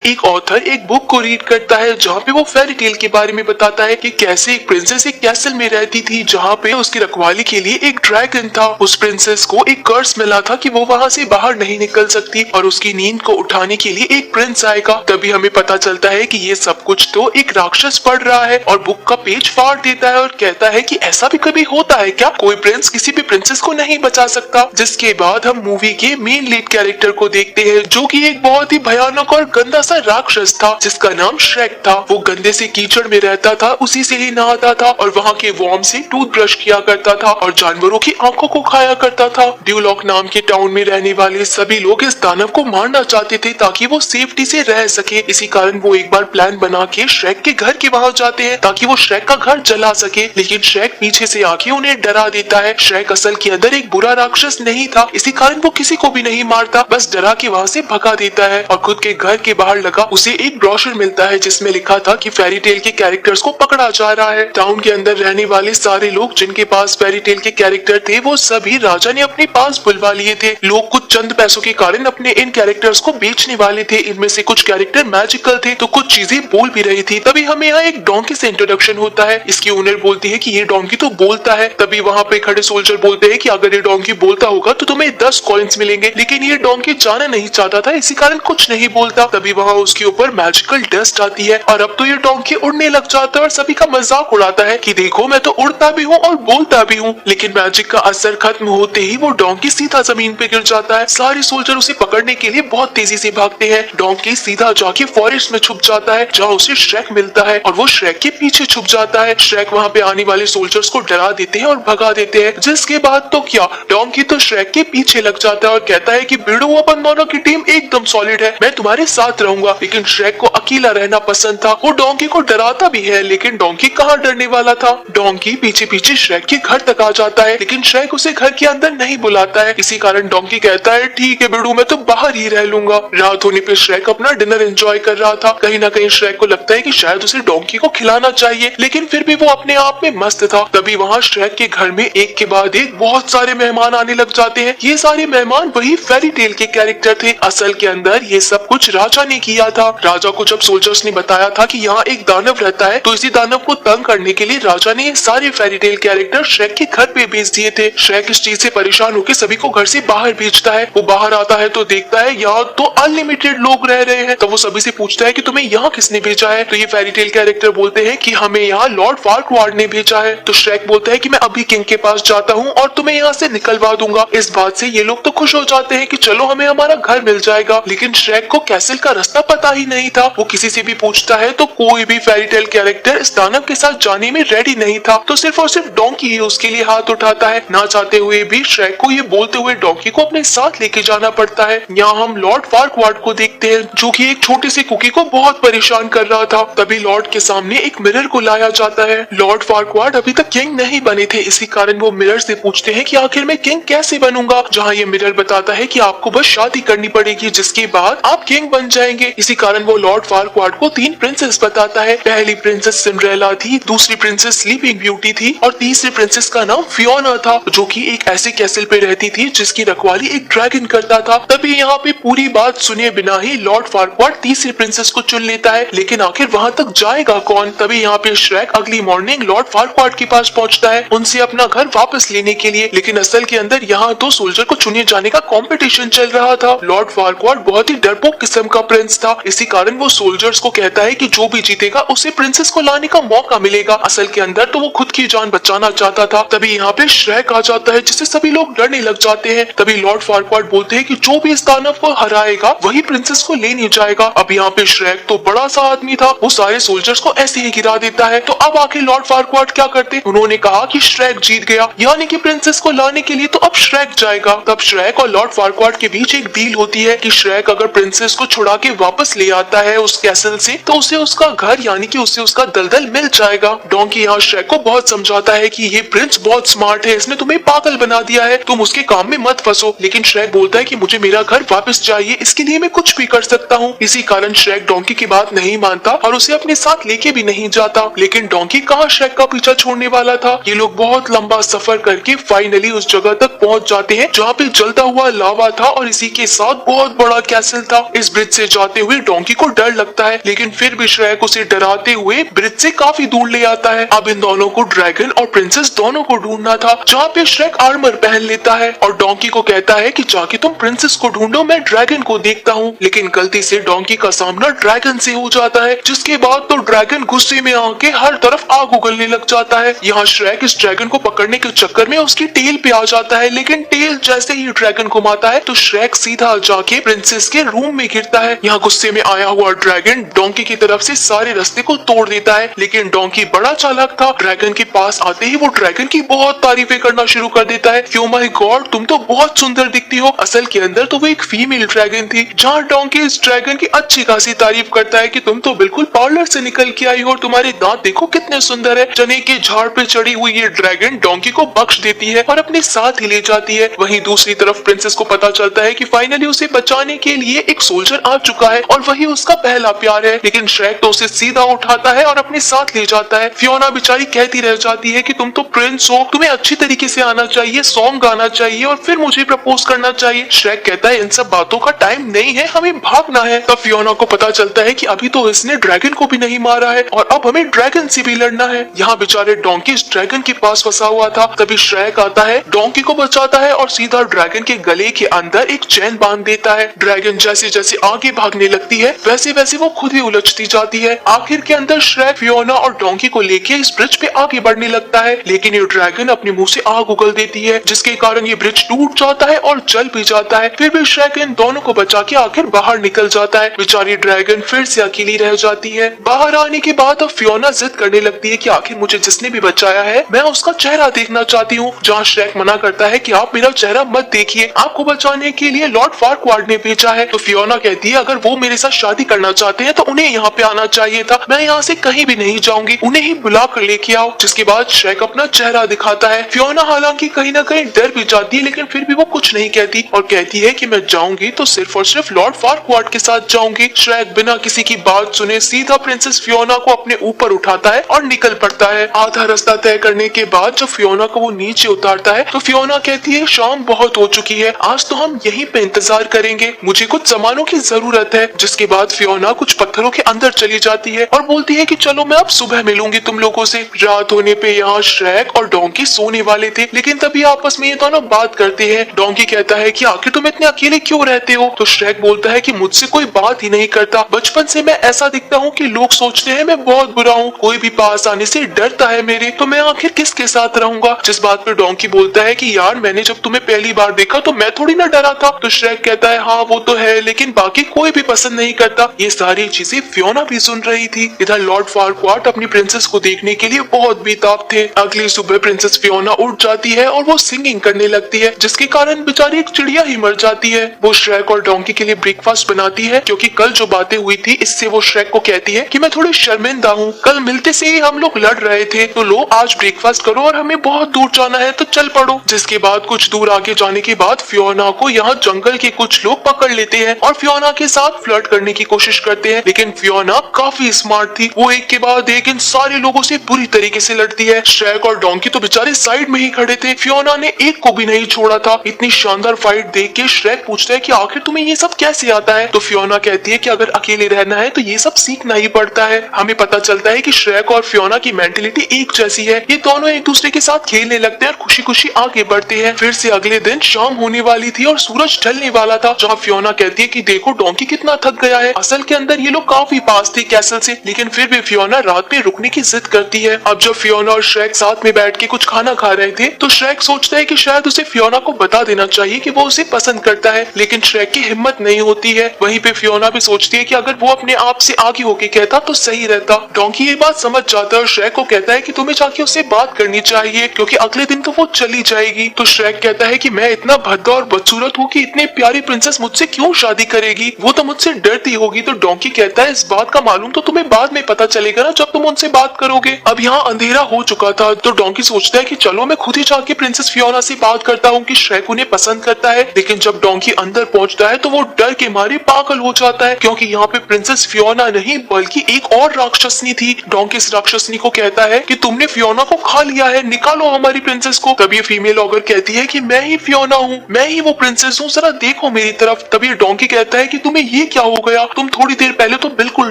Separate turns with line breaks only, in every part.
एक ऑथर एक बुक को रीड करता है जहाँ पे वो फेरी टेल के बारे में बताता है कि कैसे एक प्रिंसेस एक कैसल में रहती थी जहाँ पे उसकी रखवाली के लिए एक ड्रैगन था। उस प्रिंसेस को एक कर्स मिला था कि वो वहाँ से बाहर नहीं निकल सकती और उसकी नींद को उठाने के लिए एक प्रिंस आएगा। तभी हमें पता चलता है कि ये सब कुछ तो एक राक्षस पढ़ रहा है और बुक का पेज फाड़ देता है और कहता है कि ऐसा भी कभी होता है क्या, कोई प्रिंस किसी भी प्रिंसेस को नहीं बचा सकता। जिसके बाद हम मूवी के मेन लीड कैरेक्टर को देखते हैं जो कि एक बहुत ही भयानक और गंदा राक्षस था जिसका नाम श्रेक था। वो गंदे से कीचड़ में रहता था, उसी से ही नहाता था और वहाँ के वॉर्म से टूथब्रश किया करता था और जानवरों की आंखों को खाया करता था। ड्यूलॉक नाम के टाउन में रहने वाले सभी लोग इस दानव को मारना चाहते थे ताकि वो सेफ्टी से रह सके। इसी कारण वो एक बार प्लान बना के श्रेक के घर के वहाँ जाते हैं ताकि वो श्रेक का घर जला सके, लेकिन श्रेक पीछे से आके उन्हें डरा देता है। श्रेक असल के अंदर एक बुरा राक्षस नहीं था, इसी कारण वो किसी को भी नहीं मारता, बस डरा के वहाँ से भगा देता है और खुद के घर के बाहर लगा उसे एक ब्रोशर मिलता है जिसमें लिखा था कि फेरी टेल के कैरेक्टर्स को पकड़ा जा रहा है। टाउन के अंदर रहने वाले सारे लोग जिनके पास फेरी टेल के कैरेक्टर थे वो सभी राजा ने अपने पास बुलवा लिए थे। लोग कुछ चंद पैसों के कारण अपने इन कैरेक्टर्स को बेचने वाले थे। इनमें से कुछ कैरेक्टर मैजिकल थे तो कुछ चीजें बोल भी रही थी। तभी हमें यहाँ एक डोंकी से इंट्रोडक्शन होता है। इसकी ओनर बोलती है कि ये डोंकी तो बोलता है। तभी वहाँ पे खड़े सोल्जर बोलते हैं कि अगर ये डोंकी बोलता होगा तो तुम्हें 10 कॉइन्स मिलेंगे, लेकिन ये डोंकी जाना नहीं चाहता था, इसी कारण कुछ नहीं बोलता। तभी वहाँ उसके ऊपर मैजिकल डस्ट आती है और अब तो ये डोंकी उड़ने लग जाता है और सभी का मजाक उड़ाता है कि देखो मैं तो उड़ता भी हूँ और बोलता भी हूँ। लेकिन मैजिक का असर खत्म होते ही वो डोंकी सीधा जमीन पे गिर जाता है। सारे सोल्जर उसे पकड़ने के लिए बहुत तेजी से भागते हैं। डोंकी सीधा जाके फॉरेस्ट में छुप जाता है जहाँ उसे श्रेक मिलता है और वो श्रेक के पीछे छुप जाता है। श्रेक वहाँ पे आने वाले सोल्जर्स को डरा देते हैं और भगा देते हैं। जिसके बाद तो क्या, डोंकी तो श्रेक के पीछे लग जाता है और कहता है कि बिड़ू अपन दोनों की टीम एकदम सॉलिड है, मैं तुम्हारे साथ रहूंगा। लेकिन श्रेक को अकेला रहना पसंद था। वो डोंकी को डराता भी है, लेकिन डोंकी कहाँ डरने वाला था। डोंकी पीछे पीछे श्रेक के घर तक आ जाता है, लेकिन श्रेक उसे घर के अंदर नहीं बुलाता है। इसी कारण डोंकी कहता है ठीक है बिड़ू, मैं तो बाहर ही रह लूंगा। रात होने पे श्रेक अपना डिनर एंजॉय कर रहा था। कहीं ना कहीं श्रेक को लगता है कि शायद उसे डोंकी को खिलाना चाहिए, लेकिन फिर भी वो अपने आप में मस्त था। तभी वहाँ श्रेक के घर में एक के बाद एक बहुत सारे मेहमान आने लग जाते हैं। ये सारे मेहमान वही फेरी टेल के कैरेक्टर थे। असल के अंदर ये सब कुछ राजा ने किया था। राजा को जब सोल्जर्स ने बताया था कि यहाँ एक दानव रहता है तो इसी दानव को तंग करने के लिए राजा ने सारे फेरी टेल कैरेक्टर श्रेक के घर पे भेज दिए थे। श्रेक इस चीज से परेशान होकर सभी को घर से बाहर भेजता है। वो बाहर आता है तो देखता है यहाँ तो अनलिमिटेड लोग रह रहे हैं। तो वो सभी से पूछता है कि तुम्हें यहाँ किसने भेजा है। तो ये फेरी टेल कैरेक्टर बोलते हैं कि हमें यहाँ लॉर्ड फार्क्वार्ड ने भेजा है। तो श्रेक बोलता है कि मैं अभी किंग के पास जाता हूँ और तुम्हें यहाँ से निकलवा दूंगा। इस बात से ये लोग तो खुश हो जाते हैं कि चलो हमें हमारा घर मिल जाएगा। लेकिन श्रेक को कैसल का रास्ता पता ही नहीं था। वो किसी से भी पूछता है तो कोई भी फेरी टेल कैरेक्टर इस दानव के साथ जाने में रेडी नहीं था। तो सिर्फ और सिर्फ डोंकी ही उसके लिए हाथ उठाता है। ना चाहते हुए भी श्रेक को ये बोलते हुए डोंकी को अपने साथ लेके जाना पड़ता है। यहाँ हम लॉर्ड फार्क्वार्ड को देखते हैं जो कि एक छोटे से कुकी को बहुत परेशान कर रहा था। तभी लॉर्ड के सामने एक मिरर को लाया जाता है। लॉर्ड फार्क्वार्ड अभी तक किंग नहीं बने थे, इसी कारण वो मिरर से पूछते हैं कि आखिर मैं किंग कैसे बनूंगा। जहाँ ये मिरर बताता है कि आपको बस शादी करनी पड़ेगी जिसके बाद आप किंग बन जाएंगे। इसी कारण वो लॉर्ड फार्क्वार्ड को 3 प्रिंसेस बताता है। पहली प्रिंसेस सिंड्रेला थी, दूसरी प्रिंसेस स्लीपिंग ब्यूटी थी और तीसरी प्रिंसेस का नाम फियोना था जो कि एक ऐसे कैसल पे रहती थी जिसकी रखवाली एक ड्रैगन करता था। तभी यहाँ पे पूरी बात सुने बिना ही लॉर्ड फार्क्वार्ड तीसरी प्रिंसेस को चुन लेता है, लेकिन आखिर वहाँ तक जाएगा कौन। तभी यहाँ पे श्रेक अगली मॉर्निंग लॉर्ड फार्क्वार्ड के पास पहुँचता है उनसे अपना घर वापस लेने के लिए। लेकिन असल के अंदर यहाँ तो सोल्जर को चुने जाने का कॉम्पिटिशन चल रहा था। लॉर्ड फार्क्वार्ड बहुत ही डरपोक किस्म का प्रिंस था, इसी कारण वो सोल्जर्स को कहता है कि जो भी जीतेगा उसे प्रिंसेस को लाने का मौका मिलेगा। असल के अंदर तो वो खुद की जान बचाना चाहता था। तभी यहाँ पे श्रेक आ जाता है जिससे सभी लोग डरने लग जाते हैं। तभी लॉर्ड फार्क्वार्ड बोलते हैं कि जो भी इस दानव को हराएगा वही प्रिंसेस को लेने जाएगा। अब यहाँ पे श्रेक तो बड़ा सा आदमी था, वो सारे सोल्जर्स को ऐसे ही गिरा देता है। तो अब आखिर लॉर्ड फार्क्वार्ड क्या करते, उन्होंने कहा कि श्रेक जीत गया, यानी कि प्रिंसेस को लाने के लिए तो अब श्रेक जाएगा। तब श्रेक और लॉर्ड फार्क्वार्ड के बीच एक डील होती है कि श्रेक अगर प्रिंसेस को छुड़ा के वापस ले आता है उस कैसल से तो उसे उसका घर यानी कि उसे उसका दलदल मिल जाएगा। डोंकी यहाँ श्रेक को बहुत समझाता है कि ये प्रिंस बहुत स्मार्ट है, इसने तुम्हें पागल बना दिया है, तुम उसके काम में मत फंसो। लेकिन श्रेक बोलता है कि मुझे मेरा घर वापस चाहिए, इसके लिए मैं कुछ भी कर सकता हूँ। इसी कारण श्रेक डोंकी की बात नहीं मानता और उसे अपने साथ लेके भी नहीं जाता। लेकिन डोंकी कहाँ श्रेक का पीछा छोड़ने वाला था। ये लोग बहुत लंबा सफर करके फाइनली उस जगह तक पहुँच जाते हैं जहाँ पे जलता हुआ लावा था और इसी के साथ बहुत बड़ा कैसल था। इस ब्रिज से जाते जाते हुए डोंकी को डर लगता है, लेकिन फिर भी श्रेक उसे डराते हुए ब्रिज से काफी दूर ले आता है। अब इन दोनों को ड्रैगन और प्रिंसेस दोनों को ढूंढना था, जहाँ पे श्रेक आर्मर पहन लेता है और डोंकी को कहता है कि जाके तुम प्रिंसेस को ढूंढो, मैं ड्रैगन को देखता हूँ। लेकिन गलती से डोंकी का सामना ड्रैगन से हो जाता है, जिसके बाद तो ड्रैगन गुस्से में आके हर तरफ आग उगलने लग जाता है। यहाँ श्रेक इस ड्रैगन को पकड़ने के चक्कर में उसकी टेल पे आ जाता है, लेकिन टेल जैसे ही ड्रैगन घुमाता है तो श्रेक सीधा जाके प्रिंसेस के रूम में गिरता है। यहाँ गुस्से में आया हुआ ड्रैगन डोंकी की तरफ से सारे रास्ते को तोड़ देता है, लेकिन डोंकी बड़ा चालाक था। ड्रैगन के पास आते ही वो ड्रैगन की बहुत तारीफें करना शुरू कर देता है कि ओ माय गॉड, तुम तो बहुत सुंदर दिखती हो। असल के अंदर तो वो एक फीमेल ड्रैगन थी। जहाँ डोंकी इस ड्रैगन की अच्छी खासी तारीफ करता है कि तुम तो बिल्कुल पार्लर से निकल के आई हो और तुम्हारे दांत देखो कितने सुंदर है। चने के झाड़ पे चढ़ी हुई ये ड्रैगन डोंकी को बख्श देती है और अपने साथ ही ले जाती है। वहीं दूसरी तरफ प्रिंसेस को पता चलता है कि फाइनली उसे बचाने के लिए एक सोल्जर आ चुका है और वही उसका पहला प्यार है, लेकिन श्रेक तो उसे सीधा उठाता है और अपने साथ ले जाता है। फियोना बेचारी कहती रह जाती है कि तुम तो प्रिंस हो, तुम्हें अच्छी तरीके से आना चाहिए, सॉन्ग गाना चाहिए और फिर मुझे प्रपोज करना चाहिए। श्रेक कहता है इन सब बातों का टाइम नहीं है, हमें भागना है। तब फियोना को पता चलता है कि अभी तो इसने ड्रैगन को भी नहीं मारा है और अब हमें ड्रैगन से भी लड़ना है। यहाँ बेचारे डोंकी इस ड्रैगन के पास फंसा हुआ था। तभी श्रेक आता है, डोंकी को बचाता है और सीधा ड्रैगन के गले के अंदर एक चैन बांध देता है। ड्रैगन जैसे जैसे आगे भागने लगती है वैसे वैसे वो खुद ही उलझती जाती है। आखिर के अंदर श्रेक फियोना और डोंकी को लेके इस ब्रिज पे आगे बढ़ने लगता है, लेकिन ये ड्रैगन अपने मुंह से आग उगल देती है, जिसके कारण ये ब्रिज टूट जाता है और जल भी जाता है। फिर भी श्रेक इन दोनों को बचा के आखिर बाहर निकल जाता है। बेचारी ड्रैगन फिर से अकेली रह जाती है। बाहर आने के बाद अब फियोना जिद करने लगती है कि आखिर मुझे जिसने भी बचाया है मैं उसका चेहरा देखना चाहती हूँ। जहाँ श्रेक मना करता है कि आप मेरा चेहरा मत देखिए, आपको बचाने के लिए लॉर्ड फारक्वाड ने भेजा है। तो फियोना कहती है अगर वो मेरे साथ शादी करना चाहते हैं तो उन्हें यहाँ पे आना चाहिए था, मैं यहाँ से कहीं भी नहीं जाऊंगी, उन्हें ही बुला कर लेके आओ। जिसके बाद श्रेक अपना चेहरा दिखाता है। फियोना हालांकि कहीं ना कहीं डर भी जाती है, लेकिन फिर भी वो कुछ नहीं कहती और कहती है कि मैं जाऊंगी तो सिर्फ और सिर्फ लॉर्ड फारक्वाड के साथ जाऊंगी। श्रेक बिना किसी की बात सुने सीधा प्रिंसेस फियोना को अपने ऊपर उठाता है और निकल पड़ता है। आधा रास्ता तय करने के बाद जब फियोना को वो नीचे उतारता है तो फियोना कहती है शाम बहुत हो चुकी है, आज तो हम यहीं पे इंतजार करेंगे, मुझे कुछ सामानों की जरूरत है। जिसके बाद फियोना कुछ पत्थरों के अंदर चली जाती है और बोलती है कि चलो मैं अब सुबह मिलूंगी तुम लोगों से। रात होने पे यहाँ श्रेक और डोंकी सोने वाले थे, लेकिन तभी आपस में ये दोनों बात करते हैं। डोंकी कहता है कि आखिर तुम इतने अकेले क्यों रहते हो? तो श्रेक बोलता है कि मुझसे कोई बात ही नहीं करता, बचपन से मैं ऐसा दिखता हूँ कि लोग सोचते हैं मैं बहुत बुरा हूँ, कोई भी पास आने से डरता है मेरे, तो मैं आखिर किसके साथ रहूंगा? जिस बात पे डोंकी बोलता है कि यार मैंने जब तुम्हें पहली बार देखा तो मैं थोड़ी ना डरा था। तो श्रेक कहता है हाँ वो तो है, लेकिन बाकी कोई भी पसंद नहीं करता। ये सारी चीजें फियोना भी सुन रही थी। इधर लॉर्ड फारक्वाड अपनी प्रिंसेस को देखने के लिए बहुत बेताब थे। अगली सुबह प्रिंसेस फियोना उठ जाती है और वो सिंगिंग करने लगती है, जिसके कारण बेचारी एक चिड़िया ही मर जाती है। वो श्रेक और डोंकी के लिए ब्रेकफास्ट बनाती है, क्योंकि कल जो बातें हुई थी इससे वो श्रेक को कहती है कि मैं थोड़ी शर्मिंदा हूँ, कल मिलते से ही हम लोग लड़ रहे थे, तो लो आज ब्रेकफास्ट करो और हमें बहुत दूर जाना है तो चल पड़ो। जिसके बाद कुछ दूर आगे जाने के बाद फियोना को यहाँ जंगल के कुछ लोग पकड़ लेते हैं और फियोना के साथ फ्लर्ट करने की कोशिश करते हैं, लेकिन फियोना काफी स्मार्ट थी, वो एक के बाद एक इन सारे लोगों से बुरी तरीके से लड़ती है। श्रेक और डोंकी तो बेचारे साइड में ही खड़े थे, फियोना ने एक को भी नहीं छोड़ा था। इतनी शानदार फाइट देख के श्रेक पूछता है कि आखिर तुम्हें ये सब कैसे आता है? तो फियोना कहती है कि अगर अकेले रहना है तो ये सब सीखना ही पड़ता है। हमें पता चलता है कि श्रेक और फियोना की मेंटेलिटी एक जैसी है, ये दोनों एक दूसरे के साथ खेलने लगते हैं और खुशी खुशी आगे बढ़ते हैं। फिर से अगले दिन शाम होने वाली थी और सूरज ढलने वाला था, जहाँ फियोना कहती है कि देखो डोंकी कितना थक गया है। असल के अंदर ये लोग काफी पास थे कैसल से, लेकिन फिर भी फियोना रात में रुकने की जिद करती है। अब जब फियोना और श्रेक साथ में बैठ के कुछ खाना खा रहे थे तो श्रेक सोचता है कि शायद उसे फियोना को बता देना चाहिए कि वो उसे पसंद करता है, लेकिन श्रेक की हिम्मत नहीं होती है। वहीं पे फियोना भी सोचती है कि अगर वो अपने आप से आगे होके कहता तो सही रहता। डोंकी ये बात समझ जाता है और श्रेक को कहता है कि तुम्हें जाके उससे बात करनी चाहिए, क्योंकि अगले दिन तो वो चली जाएगी। तो श्रेक कहता है कि मैं इतना भद्दा और बदसूरत हूँ कि इतनी प्यारी प्रिंसेस मुझसे क्यों शादी करेगी, वो तो मुझसे डरती होगी। तो डोंकी कहता है इस बात का मालूम तो तुम्हें बाद में पता चलेगा ना, जब तुम उनसे बात करोगे। अब यहाँ अंधेरा हो चुका था तो डोंकी सोचता है कि चलो मैं खुद ही जाके प्रिंसेस फियोना से बात करता हूँ कि श्रेक उन्हें पसंद करता है। लेकिन जब डोंकी अंदर पहुँचता है तो वो डर के मारे पागल हो जाता है, क्योंकि यहाँ पे प्रिंसेस फियोना नहीं बल्कि एक और राक्षसनी थी। डोंकी इस राक्षसनी को कहता है कि तुमने फियोना को खा लिया है, निकालो हमारी प्रिंसेस को। तभी फीमेल ऑगर कहती है कि मैं ही फियोना हूँ, मैं ही वो प्रिंसेस हूँ, जरा देखो मेरी तरफ। तभी डोंकी कहता है कि तुम्हें ये ये क्या हो गया, तुम थोड़ी देर पहले तो बिल्कुल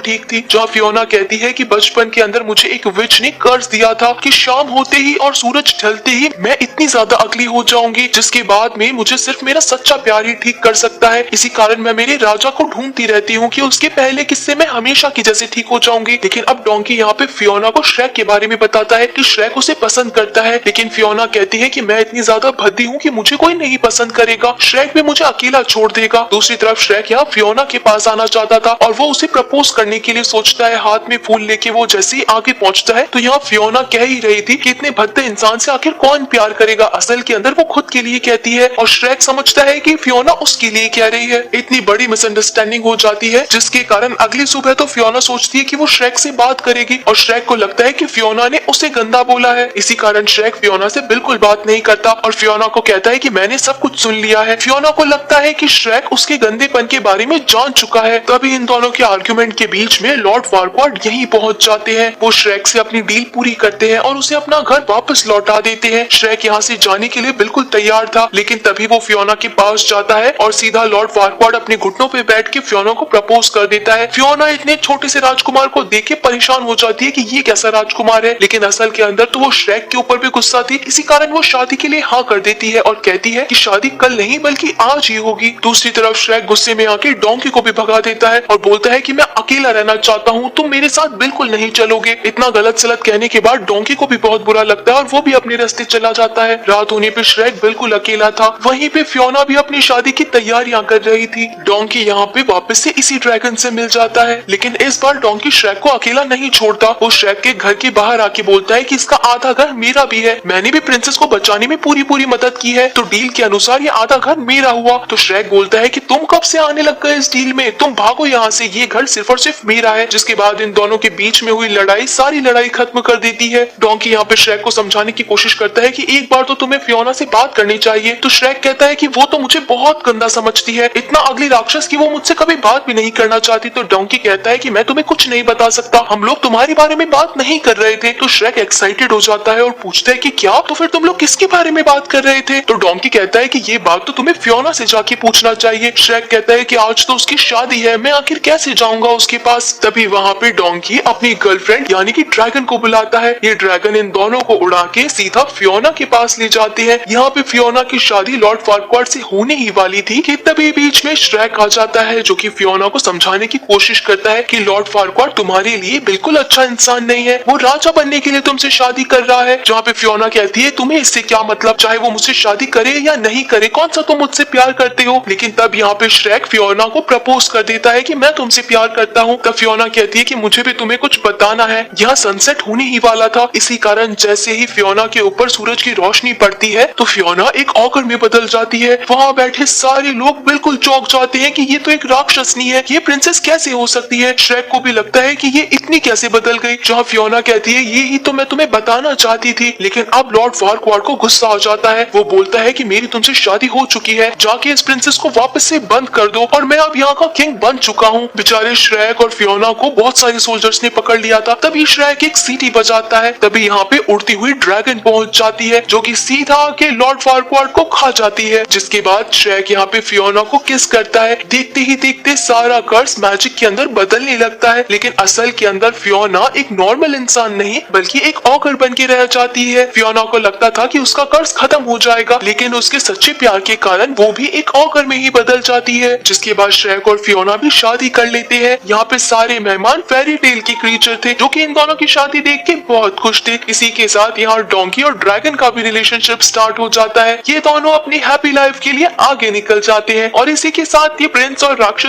ठीक थी। जहाँ फियोना कहती है कि बचपन के अंदर मुझे एक विच ने कर्ज दिया था कि शाम होते ही और सूरज ढलते ही मैं इतनी ज्यादा अगली हो जाऊंगी जिसके बाद में मुझे सिर्फ मेरा सच्चा प्यार ही ठीक कर सकता है। इसी कारण मैं मेरे राजा को ढूंढती रहती हूँ कि उसके पहले किस्से में हमेशा की जैसे ठीक हो जाऊंगी। लेकिन अब डोंकी यहाँ पे फियोना को श्रेक के बारे में बताता है कि श्रेक उसे पसंद करता है, लेकिन फियोना कहती है कि मैं इतनी ज्यादा भद्दी हूँ कि मुझे कोई नहीं पसंद करेगा, श्रेक भी मुझे अकेला छोड़ देगा। दूसरी तरफ श्रेक यहाँ फियोना के पास आना चाहता था और वो उसे प्रपोज करने के लिए सोचता है। हाथ में फूल लेके वो जैसे ही आगे पहुंचता है तो यहाँ फियोना कह ही रही थी कि इतने भद्दे इंसान से आखिर कौन प्यार करेगा। असल के अंदर वो खुद के लिए कहती है और श्रेक समझता है कि फियोना उसके लिए कह रही है। इतनी बड़ी मिसअंडरस्टैंडिंग हो जाती है जिसके कारण अगली सुबह तो फियोना सोचती है कि वो श्रेक से बात करेगी और श्रेक को लगता है कि फियोना ने उसे गंदा बोला है। इसी कारण श्रेक फियोना से बिल्कुल बात नहीं करता और फियोना को कहता है कि मैंने सब कुछ सुन लिया है। फियोना को लगता है कि श्रेक उसके गंदेपन के बारे में जान चुका है। तभी इन दोनों के आर्गुमेंट के बीच में लॉर्ड फारक्वाड यहीं पहुंच जाते हैं। वो श्रेक से अपनी डील पूरी करते हैं और उसे अपना घर वापस लौटा देते हैं। श्रेक यहाँ से जाने के लिए बिल्कुल तैयार था, लेकिन तभी वो फियोना के पास जाता है और सीधा लॉर्ड फारक्वाड अपने घुटनों पे बैठ के फियोना को प्रपोज कर देता है। फियोना इतने छोटे से राजकुमार को देख के परेशान हो जाती है कि ये कैसा राजकुमार है, लेकिन असल के अंदर तो वो श्रेक के ऊपर भी गुस्सा थी। इसी कारण वो शादी के लिए हाँ कर देती है और कहती है कि शादी कल नहीं बल्कि आज ही होगी। दूसरी तरफ श्रेक गुस्से में आके डोंकी को भी भगा देता है और बोलता है कि मैं अकेला रहना चाहता हूँ, तुम मेरे साथ बिल्कुल नहीं चलोगे। इतना गलत सलत कहने के बाद डोंकी को भी बहुत बुरा लगता है और वो भी अपने रास्ते चला जाता है। रात होने पे श्रेक बिल्कुल अकेला था। वहीं पे फियोना भी अपनी शादी की तैयारियां कर रही थी। डोंकी यहाँ पे वापस से इसी ड्रैगन से मिल जाता है, लेकिन इस बार डोंकी श्रेक को अकेला नहीं छोड़ता। वो श्रेक के घर के बाहर आके बोलता है कि इसका आधा घर मेरा भी है, मैंने भी प्रिंसेस को बचाने में पूरी मदद की है, तो डील के अनुसार ये आधा घर मेरा हुआ। तो श्रेक बोलता है कि तुम कब से आने लग गए इस डील में, तुम भागो यहाँ से, ये घर सिर्फ और सिर्फ मेरा है। जिसके बाद इन दोनों के बीच में हुई लड़ाई सारी लड़ाई खत्म कर देती है। डोंकी यहाँ पे श्रेक को समझाने की कोशिश करता है कि एक बार तो तुम्हें फियोना से बात करनी चाहिए। तो श्रेक कहता है कि वो तो मुझे बहुत गंदा समझती है, इतना अगली राक्षस की वो मुझसे कभी बात भी नहीं करना चाहती। तो डोंकी कहता है कि मैं तुम्हें कुछ नहीं बता सकता, हम लोग तुम्हारे बारे में बात नहीं कर रहे थे। तो श्रेक एक्साइटेड हो जाता है और पूछता है कि क्या, तो फिर तुम लोग किसके बारे में बात कर रहे थे। तो डोंकी कहता है कि ये बात तो तुम्हें फियोना से जाके पूछना चाहिए। श्रेक कहता है कि आज तो उसकी शादी है, मैं आखिर कैसे जाऊंगा उसके पास। तभी वहाँ पे डोंकी अपनी गर्लफ्रेंड यानी कि ड्रैगन को बुलाता है। ये ड्रैगन इन दोनों को उड़ा के सीधा फियोना के पास ले जाती है। यहाँ पे फियोना की शादी लॉर्ड फारक्वाड से होने ही वाली थी कि तभी बीच में श्रेक आ जाता है, जो कि फियोना को समझाने की कोशिश करता है कि लॉर्ड फारक्वाड तुम्हारे लिए बिल्कुल अच्छा इंसान नहीं है, वो राजा बनने के लिए तुमसे शादी कर रहा है। जहाँ पे फियोना कहती है तुम्हें इससे क्या मतलब, चाहे वो मुझसे शादी करे या नहीं करे, कौन सा तुम मुझसे प्यार करते हो। लेकिन तब यहाँ पे श्रेक फियोना को प्रपोज कर देता है कि मैं तुमसे प्यार करता हूँ। तब फियोना कहती है कि मुझे भी तुम्हें कुछ बताना है, यहाँ सनसेट होने ही वाला था। इसी कारण जैसे ही फियोना के ऊपर सूरज की रोशनी पड़ती है तो फियोना एक ऑकर में बदल जाती है। वहाँ बैठे सारे लोग बिल्कुल चौंक जाते हैं कि ये तो एक राक्षसनी है, ये प्रिंसेस कैसे हो सकती है। श्रेक को भी लगता है कि ये इतनी कैसे बदल गई। जहाँ फियोना कहती है ये ही तो मैं तुम्हें बताना चाहती थी। लेकिन अब लॉर्ड फारक्वाड को गुस्सा आ जाता है। वो बोलता है कि मेरी तुमसे शादी हो चुकी है, जाके इस प्रिंसेस को वापस से बंद कर दो और मैं अब यहाँ का किंग बन चुका हूँ। बेचारे श्रेक और फियोना को बहुत सारे सोल्जर्स ने पकड़ लिया था। तभी श्रेक एक सीटी बजाता है। तभी यहाँ पे उड़ती हुई ड्रैगन पहुंच जाती है, जो कि सीधा आके लॉर्ड फारक्वाड को खा जाती है। जिसके बाद श्रेक यहाँ पे फियोना को किस करता है। देखते ही देखते सारा कर्स मैजिक के अंदर बदलने लगता है, लेकिन असल के अंदर फियोना एक नॉर्मल इंसान नहीं बल्कि एक ऑकर बन के रह जाती है। फियोना को लगता था कि उसका कर्स खत्म हो जाएगा, लेकिन उसके सच्चे प्यार के कारण वो भी एक ऑकर में ही बदल जाती है। जिसके बाद श्रेक और फियोना भी शादी कर लेते हैं। यहाँ पे सारे मेहमान फेरी टेल के क्रीचर थे, जो कि इन दोनों की शादी देख के बहुत खुश थे। इसी के साथ यहाँ डोंकी और ड्रैगन का भी रिलेशनशिप स्टार्ट हो जाता है। ये दोनों अपनी हैप्पी लाइफ के लिए आगे निकल जाते हैं और इसी के साथ ये प्रिंस और राक्षस